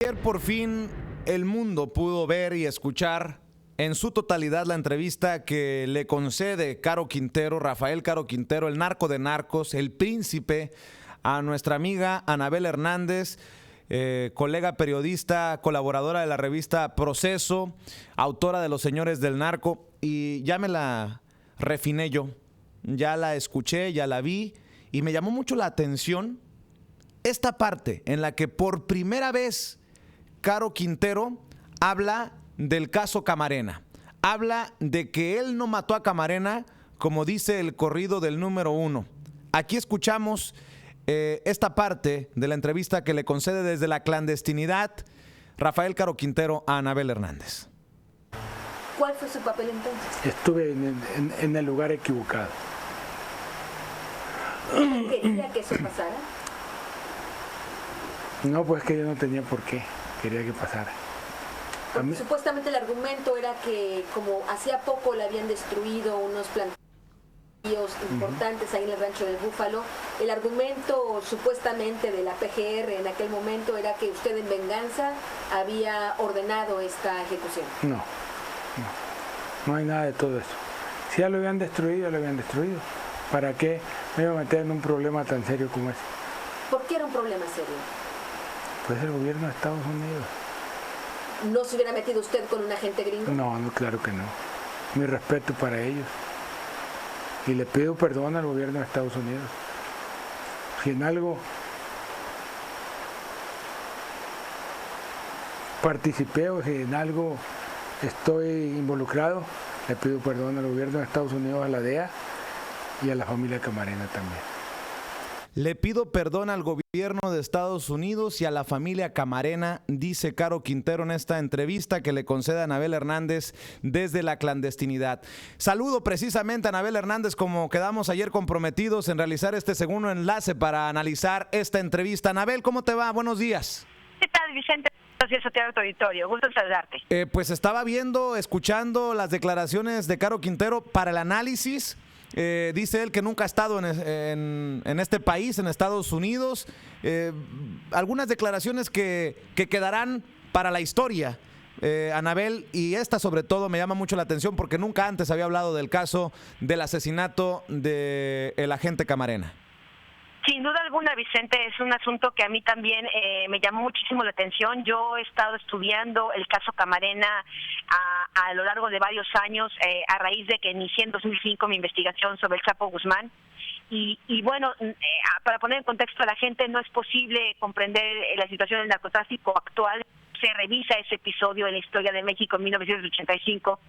Ayer por fin el mundo pudo ver y escuchar en su totalidad la entrevista que le concede Caro Quintero, Rafael Caro Quintero, el narco de narcos, el príncipe, a nuestra amiga Anabel Hernández, colega periodista, colaboradora de la revista Proceso, autora de Los Señores del Narco, y ya me la refiné yo, ya la escuché, ya la vi, y me llamó mucho la atención esta parte en la que por primera vez Caro Quintero habla del caso Camarena. Habla de que él no mató a Camarena, como dice el corrido del número 1. Aquí escuchamos esta parte de la entrevista que le concede desde la clandestinidad Rafael Caro Quintero a Anabel Hernández. ¿Cuál fue su papel entonces? Estuve en el lugar equivocado. ¿Quería que eso pasara? No, pues que yo no tenía por qué. Quería que pasara. Porque supuestamente el argumento era que como hacía poco le habían destruido unos plantíos importantes ahí en el rancho del Búfalo, el argumento supuestamente de la PGR en aquel momento era que usted en venganza había ordenado esta ejecución. No hay nada de todo eso. Si ya lo habían destruido, ya lo habían destruido. ¿Para qué me iba a meter en un problema tan serio como ese? ¿Por qué era un problema serio? Pues el gobierno de Estados Unidos. ¿No se hubiera metido usted con un agente gringo? No, claro que no. Mi respeto para ellos. Y le pido perdón al gobierno de Estados Unidos. Si en algo participé o si en algo estoy involucrado, le pido perdón al gobierno de Estados Unidos, a la DEA y a la familia Camarena también. Le pido perdón al gobierno de Estados Unidos y a la familia Camarena, dice Caro Quintero en esta entrevista que le concede a Anabel Hernández desde la clandestinidad. Saludo precisamente a Anabel Hernández, como quedamos ayer comprometidos en realizar este segundo enlace para analizar esta entrevista. Anabel, ¿cómo te va? Buenos días. ¿Qué tal, Vicente? Gracias a ti, auditorio. Gusto en saludarte. Pues estaba viendo, escuchando las declaraciones de Caro Quintero para el análisis. Dice él que nunca ha estado en este país, en Estados Unidos. Algunas declaraciones que quedarán para la historia, Anabel, y esta sobre todo me llama mucho la atención porque nunca antes había hablado del caso del asesinato del agente Camarena. Sin duda alguna, Vicente, es un asunto que a mí también me llamó muchísimo la atención. Yo he estado estudiando el caso Camarena a lo largo de varios años, a raíz de que inicié en 2005 mi investigación sobre el Chapo Guzmán. Y bueno, para poner en contexto a la gente, no es posible comprender la situación del narcotráfico actual. Se revisa ese episodio en la historia de México en 1985,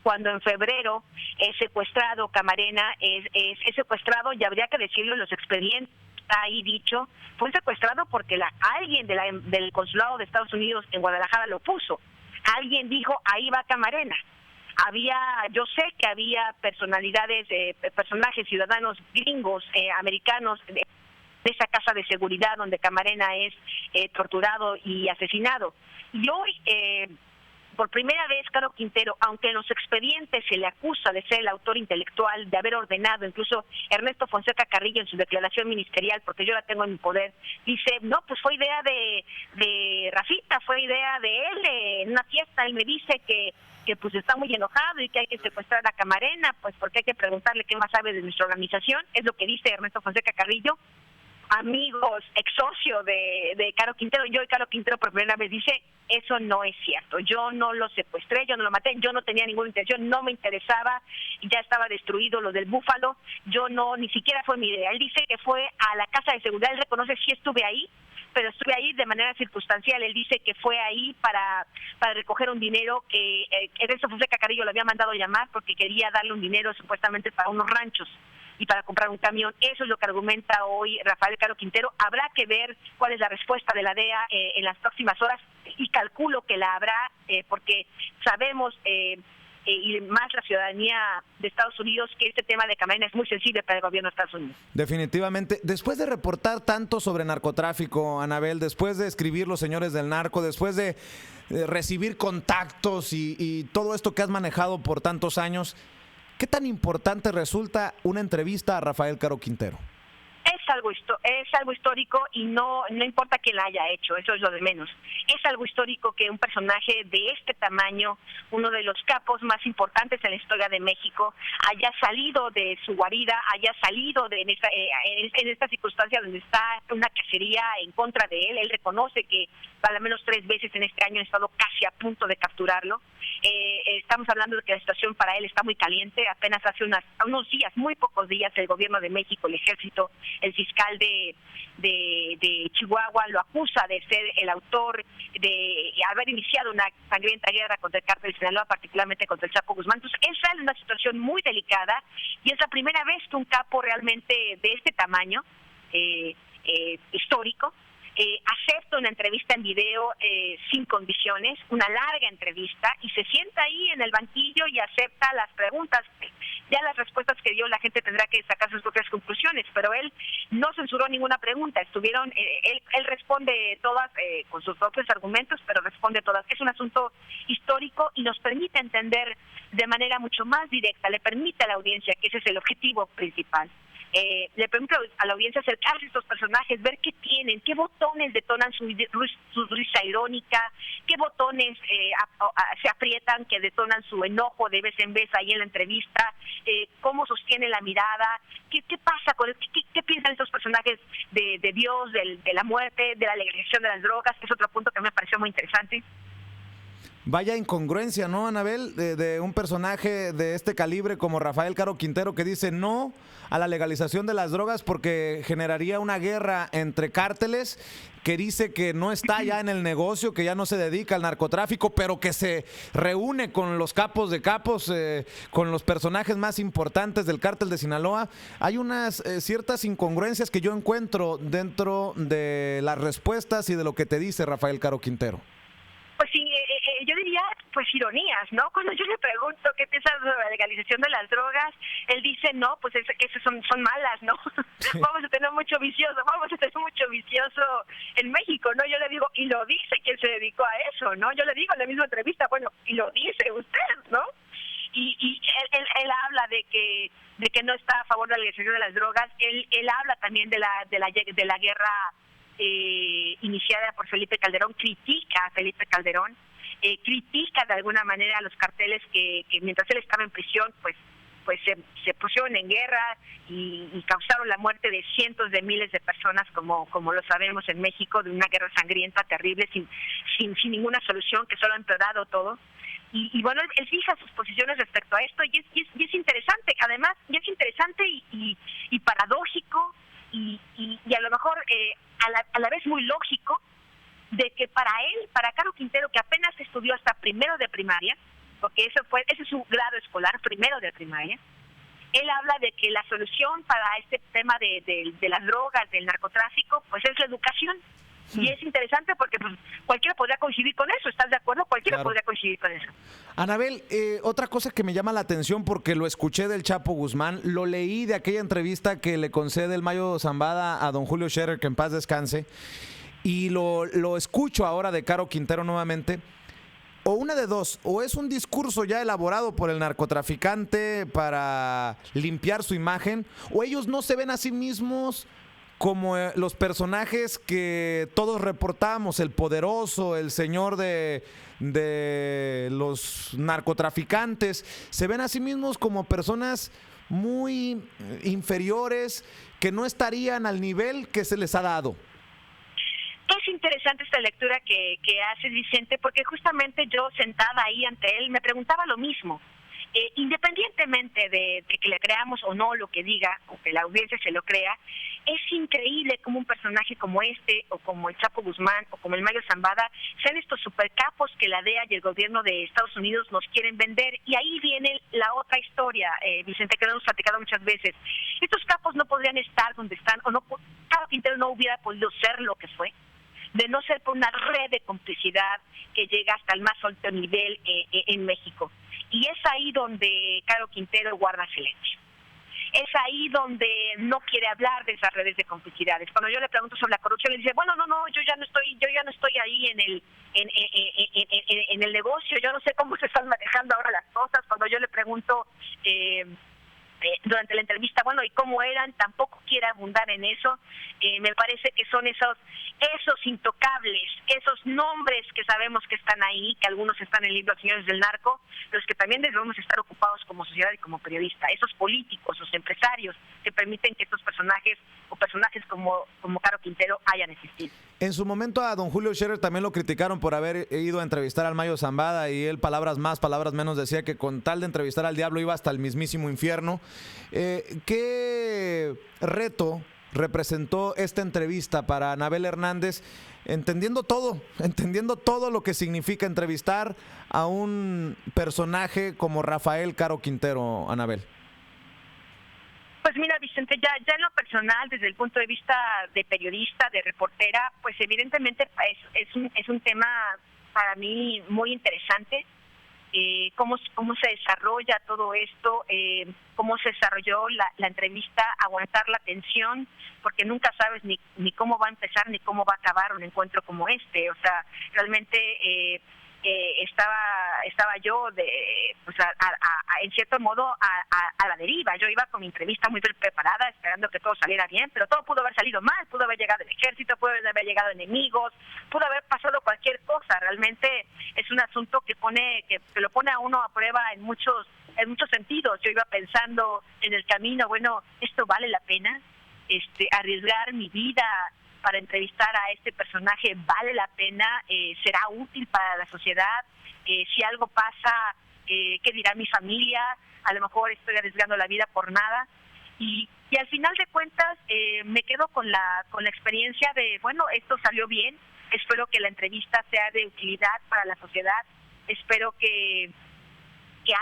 cuando en febrero es secuestrado Camarena, es secuestrado, y habría que decirlo en los expedientes, ahí dicho, fue secuestrado porque alguien del consulado de Estados Unidos en Guadalajara lo puso. Alguien dijo, ahí va Camarena. Yo sé que había personajes ciudadanos gringos, americanos, de esa casa de seguridad donde Camarena es torturado y asesinado. Y hoy, por primera vez, Caro Quintero, aunque en los expedientes se le acusa de ser el autor intelectual, de haber ordenado, incluso Ernesto Fonseca Carrillo en su declaración ministerial, porque yo la tengo en mi poder, dice, no, pues fue idea de Rafita, fue idea de él, en una fiesta, él me dice que pues está muy enojado y que hay que secuestrar a Camarena, pues porque hay que preguntarle qué más sabe de nuestra organización, es lo que dice Ernesto Fonseca Carrillo. Amigos, ex socio de Caro Quintero, yo y Caro Quintero por primera vez dice, eso no es cierto, yo no lo secuestré, yo no lo maté, yo no tenía ninguna intención, no me interesaba, ya estaba destruido lo del Búfalo, ni siquiera fue mi idea. Él dice que fue a la casa de seguridad, él reconoce sí estuve ahí, pero estuve ahí de manera circunstancial. Él dice que fue ahí para recoger un dinero que Ernesto Fonseca Carrillo lo había mandado llamar porque quería darle un dinero supuestamente para unos ranchos y para comprar un camión. Eso es lo que argumenta hoy Rafael Caro Quintero. Habrá que ver cuál es la respuesta de la DEA en las próximas horas, y calculo que la habrá porque sabemos, y más la ciudadanía de Estados Unidos, que este tema de Camarena es muy sensible para el gobierno de Estados Unidos. Definitivamente. Después de reportar tanto sobre narcotráfico, Anabel, después de escribir Los Señores del Narco, después de recibir contactos y todo esto que has manejado por tantos años, ¿qué tan importante resulta una entrevista a Rafael Caro Quintero? Es es algo histórico y no importa quién la haya hecho, eso es lo de menos. Es algo histórico que un personaje de este tamaño, uno de los capos más importantes en la historia de México, haya salido de su guarida, haya salido en esta circunstancia donde está una cacería en contra de él. Él reconoce que al menos 3 veces en este año han estado casi a punto de capturarlo. Estamos hablando de que la situación para él está muy caliente. Apenas hace unos días, muy pocos días, el gobierno de México, el ejército, el fiscal de Chihuahua lo acusa de ser el autor de haber iniciado una sangrienta guerra contra el cártel de Sinaloa, particularmente contra el Chapo Guzmán. Entonces, esa es una situación muy delicada y es la primera vez que un capo realmente de este tamaño, histórico, acepta una entrevista en video sin condiciones, una larga entrevista, y se sienta ahí en el banquillo y acepta las preguntas. Ya las respuestas que dio, la gente tendrá que sacar sus propias conclusiones, pero él no censuró ninguna pregunta. Él responde todas con sus propios argumentos, pero responde todas. Es un asunto histórico y nos permite entender de manera mucho más directa, le permite a la audiencia, que ese es el objetivo principal, le permite a la audiencia acercarse a estos personajes, ver qué tienen, qué botones detonan su risa irónica, qué botones se aprietan que detonan su enojo de vez en vez ahí en la entrevista, cómo sostiene la mirada, qué pasa con qué piensan estos personajes de Dios, de la muerte, de la legalización de las drogas, que es otro punto que me pareció muy interesante. Vaya incongruencia, ¿no, Anabel? De un personaje de este calibre como Rafael Caro Quintero, que dice no a la legalización de las drogas porque generaría una guerra entre cárteles, que dice que no está ya en el negocio, que ya no se dedica al narcotráfico, pero que se reúne con los capos de capos, con los personajes más importantes del cártel de Sinaloa. Hay unas ciertas incongruencias que yo encuentro dentro de las respuestas y de lo que te dice Rafael Caro Quintero. Pues sí, yo diría, pues ironías, ¿no? Cuando yo le pregunto qué piensa sobre la legalización de las drogas, él dice, no, pues que esas son malas, ¿no? Sí. Vamos a tener mucho vicioso en México, ¿no? Yo le digo, y lo dice que él se dedicó a eso, ¿no? Yo le digo en la misma entrevista, bueno, y lo dice usted, ¿no? Y él habla de que no está a favor de la legalización de las drogas. Él habla también de la guerra iniciada por Felipe Calderón, critica a Felipe Calderón, critica de alguna manera a los carteles que mientras él estaba en prisión, pues se pusieron en guerra y causaron la muerte de cientos de miles de personas, como lo sabemos en México, de una guerra sangrienta, terrible, sin ninguna solución, que solo ha empeorado todo. Y bueno, él fija sus posiciones respecto a esto y es interesante, además, y es interesante y paradójico y a lo mejor a la vez muy lógico, de que para Caro Quintero, que apenas estudió hasta primero de primaria, porque ese es su grado escolar, primero de primaria, él habla de que la solución para este tema de las drogas, del narcotráfico, pues es la educación. Sí. Y es interesante porque pues, cualquiera podría coincidir con eso, ¿estás de acuerdo? Cualquiera claro. Podría coincidir con eso. Anabel, otra cosa que me llama la atención, porque lo escuché del Chapo Guzmán, lo leí de aquella entrevista que le concede el Mayo Zambada a don Julio Scherer, que en paz descanse, y lo escucho ahora de Caro Quintero nuevamente. O una de dos, o es un discurso ya elaborado por el narcotraficante para limpiar su imagen, o ellos no se ven a sí mismos como los personajes que todos reportamos, el poderoso, el señor de los narcotraficantes, se ven a sí mismos como personas muy inferiores que no estarían al nivel que se les ha dado. Es interesante esta lectura que hace Vicente, porque justamente yo sentada ahí ante él me preguntaba lo mismo. Independientemente de que le creamos o no lo que diga, o que la audiencia se lo crea, es increíble como un personaje como este, o como el Chapo Guzmán, o como el Mayo Zambada, sean estos supercapos que la DEA y el gobierno de Estados Unidos nos quieren vender. Y ahí viene la otra historia, Vicente, que lo hemos platicado muchas veces. Estos capos no podrían estar donde están, o no, Caro Quintero no hubiera podido ser lo que fue, de no ser por una red de complicidad que llega hasta el más alto nivel en México. Y es ahí donde Caro Quintero guarda silencio. Es ahí donde no quiere hablar de esas redes de complicidades. Cuando yo le pregunto sobre la corrupción, le dice, bueno, no, yo ya no estoy ahí en el negocio, yo no sé cómo se están manejando ahora las cosas. Cuando yo le pregunto durante la entrevista, bueno, y cómo eran, tampoco quiere abundar en eso. Me parece que son esos intocables, esos nombres que sabemos que están ahí, que algunos están en el libro Señores del Narco, los que también debemos estar ocupados como sociedad y como periodista, esos políticos, los empresarios que permiten que estos personajes o personajes como Caro Quintero hayan existido. En su momento a don Julio Scherer también lo criticaron por haber ido a entrevistar al Mayo Zambada y él, palabras más, palabras menos, decía que con tal de entrevistar al diablo iba hasta el mismísimo infierno. ¿Qué reto representó esta entrevista para Anabel Hernández, entendiendo todo lo que significa entrevistar a un personaje como Rafael Caro Quintero, Anabel? Pues mira, Vicente, ya en lo personal, desde el punto de vista de periodista, de reportera, pues evidentemente es un tema para mí muy interesante. Cómo se desarrolla todo esto, cómo se desarrolló la entrevista, aguantar la tensión, porque nunca sabes ni cómo va a empezar ni cómo va a acabar un encuentro como este. O sea, realmente estaba yo en cierto modo a la deriva. Yo iba con mi entrevista muy bien preparada, esperando que todo saliera bien, pero todo pudo haber salido mal. Pudo haber llegado el ejército, pudo haber llegado enemigos, pudo haber pasado cualquier cosa. Realmente es un asunto que lo pone a uno a prueba en muchos sentidos. Yo iba pensando en el camino, bueno, esto vale la pena, arriesgar mi vida para entrevistar a este personaje, vale la pena, será útil para la sociedad, si algo pasa, ¿qué dirá mi familia? A lo mejor estoy arriesgando la vida por nada. Y al final de cuentas me quedo con la experiencia de, bueno, esto salió bien, espero que la entrevista sea de utilidad para la sociedad, espero que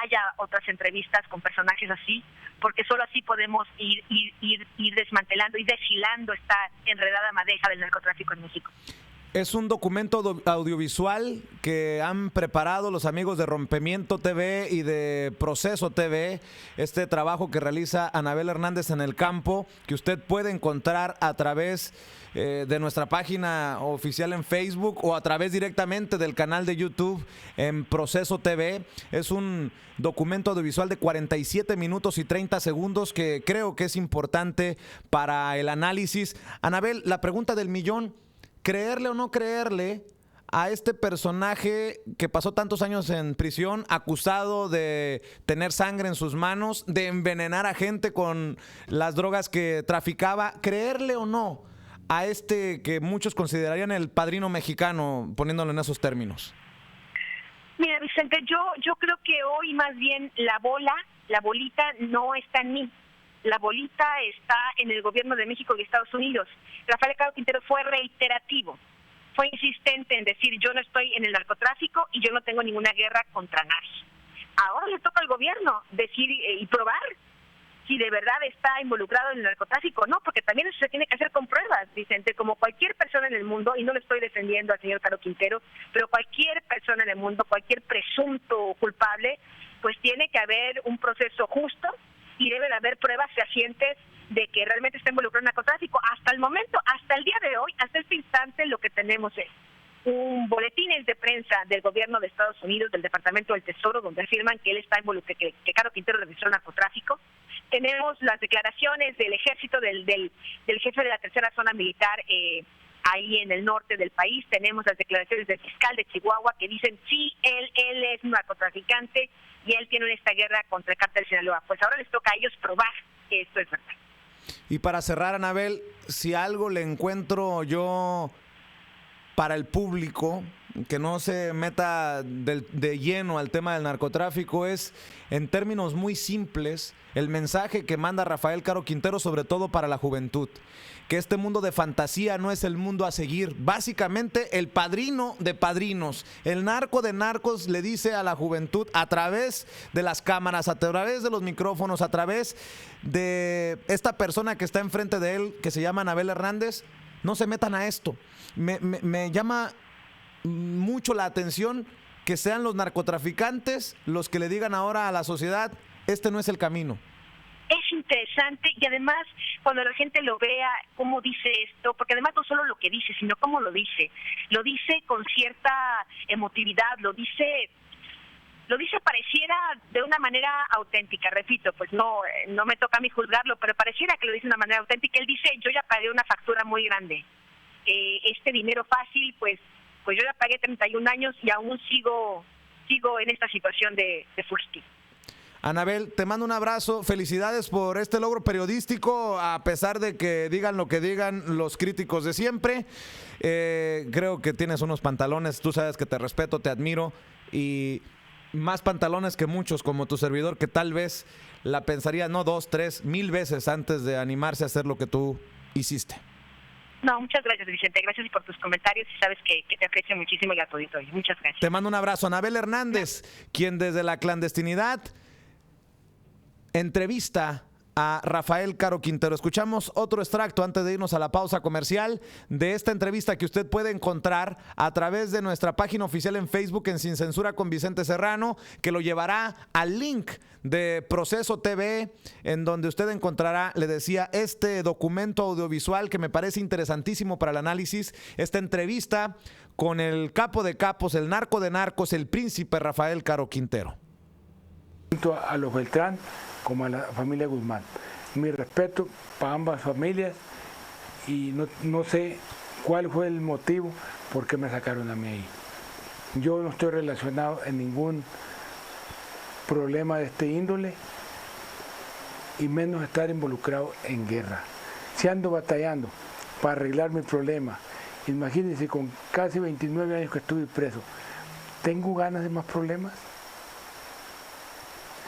haya otras entrevistas con personajes así, porque solo así podemos ir desmantelando y deshilando esta enredada madeja del narcotráfico en México. Es un documento audiovisual que han preparado los amigos de Rompimiento TV y de Proceso TV, este trabajo que realiza Anabel Hernández en el campo, que usted puede encontrar a través de nuestra página oficial en Facebook o a través directamente del canal de YouTube en Proceso TV. Es un documento audiovisual de 47 minutos y 30 segundos que creo que es importante para el análisis. Anabel, la pregunta del millón: ¿creerle o no creerle a este personaje que pasó tantos años en prisión, acusado de tener sangre en sus manos, de envenenar a gente con las drogas que traficaba? ¿Creerle o no a este que muchos considerarían el padrino mexicano, poniéndolo en esos términos? Mira, Vicente, yo creo que hoy más bien la bolita no está en mí. La bolita está en el gobierno de México y Estados Unidos. Rafael Caro Quintero fue reiterativo, fue insistente en decir: yo no estoy en el narcotráfico y yo no tengo ninguna guerra contra nadie. Ahora le toca al gobierno decir y probar si de verdad está involucrado en el narcotráfico, no, porque también eso se tiene que hacer con pruebas, Vicente, como cualquier persona en el mundo, y no le estoy defendiendo al señor Caro Quintero, pero cualquier persona en el mundo, cualquier presunto culpable, pues tiene que haber un proceso justo y debe de haber pruebas fehacientes de que realmente está involucrado en el narcotráfico. Hasta el momento, hasta el día de hoy, hasta este instante, lo que tenemos es un boletines de prensa del gobierno de Estados Unidos, del Departamento del Tesoro, donde afirman que él está involucrado, que Caro Quintero registró narcotráfico. Tenemos las declaraciones del ejército, del jefe de la tercera zona militar ahí en el norte del país. Tenemos las declaraciones del fiscal de Chihuahua que dicen: sí, él es un narcotraficante y él tiene esta guerra contra el cártel de Sinaloa. Pues ahora les toca a ellos probar que esto es verdad. Y para cerrar, Anabel, si algo le encuentro yo para el público que no se meta de lleno al tema del narcotráfico, es, en términos muy simples, el mensaje que manda Rafael Caro Quintero, sobre todo para la juventud: que este mundo de fantasía no es el mundo a seguir. Básicamente, el padrino de padrinos, el narco de narcos, le dice a la juventud, a través de las cámaras, a través de los micrófonos, a través de esta persona que está enfrente de él, que se llama Anabel Hernández: no se metan a esto. Me llama mucho la atención que sean los narcotraficantes los que le digan ahora a la sociedad: este no es el camino. Es interesante, y además cuando la gente lo vea, cómo dice esto, porque además no solo lo que dice, sino cómo lo dice con cierta emotividad, lo dice lo dice pareciera de una manera auténtica, repito, pues no me toca a mí juzgarlo, pero pareciera que lo dice de una manera auténtica. Él dice, yo ya pagué una factura muy grande, este dinero fácil, pues yo ya pagué 31 años y aún sigo en esta situación de Fusky. Anabel, te mando un abrazo, felicidades por este logro periodístico, a pesar de que digan lo que digan los críticos de siempre. Creo que tienes unos pantalones, tú sabes que te respeto, te admiro, y más pantalones que muchos como tu servidor, que tal vez la pensaría no 2, 3, 1000 veces antes de animarse a hacer lo que tú hiciste. No, muchas gracias, Vicente. Gracias por tus comentarios y sabes que te aprecio muchísimo y a tu auditorio. Muchas gracias. Te mando un abrazo. Anabel Hernández, quien desde la clandestinidad entrevista a Rafael Caro Quintero. Escuchamos otro extracto antes de irnos a la pausa comercial de esta entrevista que usted puede encontrar a través de nuestra página oficial en Facebook en Sin Censura con Vicente Serrano, que lo llevará al link de Proceso TV, en donde usted encontrará, le decía, este documento audiovisual que me parece interesantísimo para el análisis, esta entrevista con el capo de capos, el narco de narcos, el príncipe Rafael Caro Quintero. A los Beltrán como a la familia Guzmán. Mi respeto para ambas familias y no sé cuál fue el motivo por qué me sacaron a mí ahí. Yo no estoy relacionado en ningún problema de este índole y menos estar involucrado en guerra. Si ando batallando para arreglar mi problema, imagínense con casi 29 años que estuve preso, ¿tengo ganas de más problemas?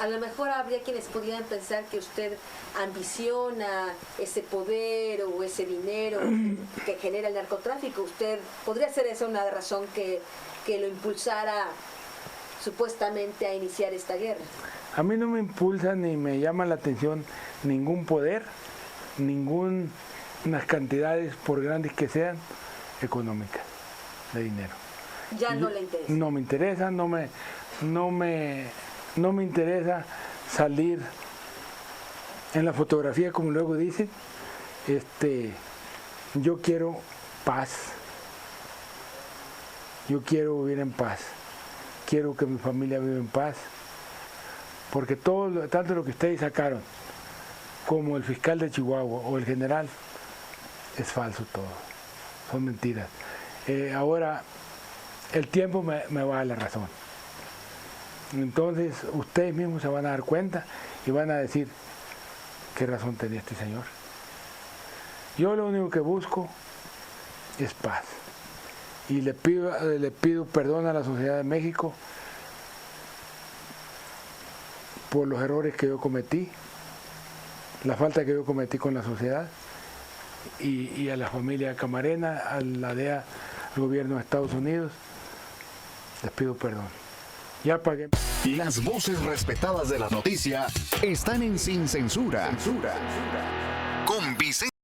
A lo mejor habría quienes pudieran pensar que usted ambiciona ese poder o ese dinero que genera el narcotráfico. ¿Usted podría ser esa una razón que lo impulsara supuestamente a iniciar esta guerra? A mí no me impulsa ni me llama la atención ningún poder, ninguna cantidades, por grandes que sean, económicas, de dinero. Ya no le interesa. No me interesa, no me interesa salir en la fotografía, como luego dicen. Yo quiero paz. Yo quiero vivir en paz. Quiero que mi familia viva en paz. Porque tanto lo que ustedes sacaron, como el fiscal de Chihuahua o el general, es falso todo. Son mentiras. Ahora, el tiempo me va a dar la razón. Entonces ustedes mismos se van a dar cuenta y van a decir qué razón tenía este señor. Yo lo único que busco es paz y le pido perdón a la sociedad de México por los errores que yo cometí, la falta que yo cometí con la sociedad y a la familia Camarena, a la DEA, al gobierno de Estados Unidos, les pido perdón. Ya pagué. Las voces respetadas de la noticia están en Sin Censura. Con Vicente.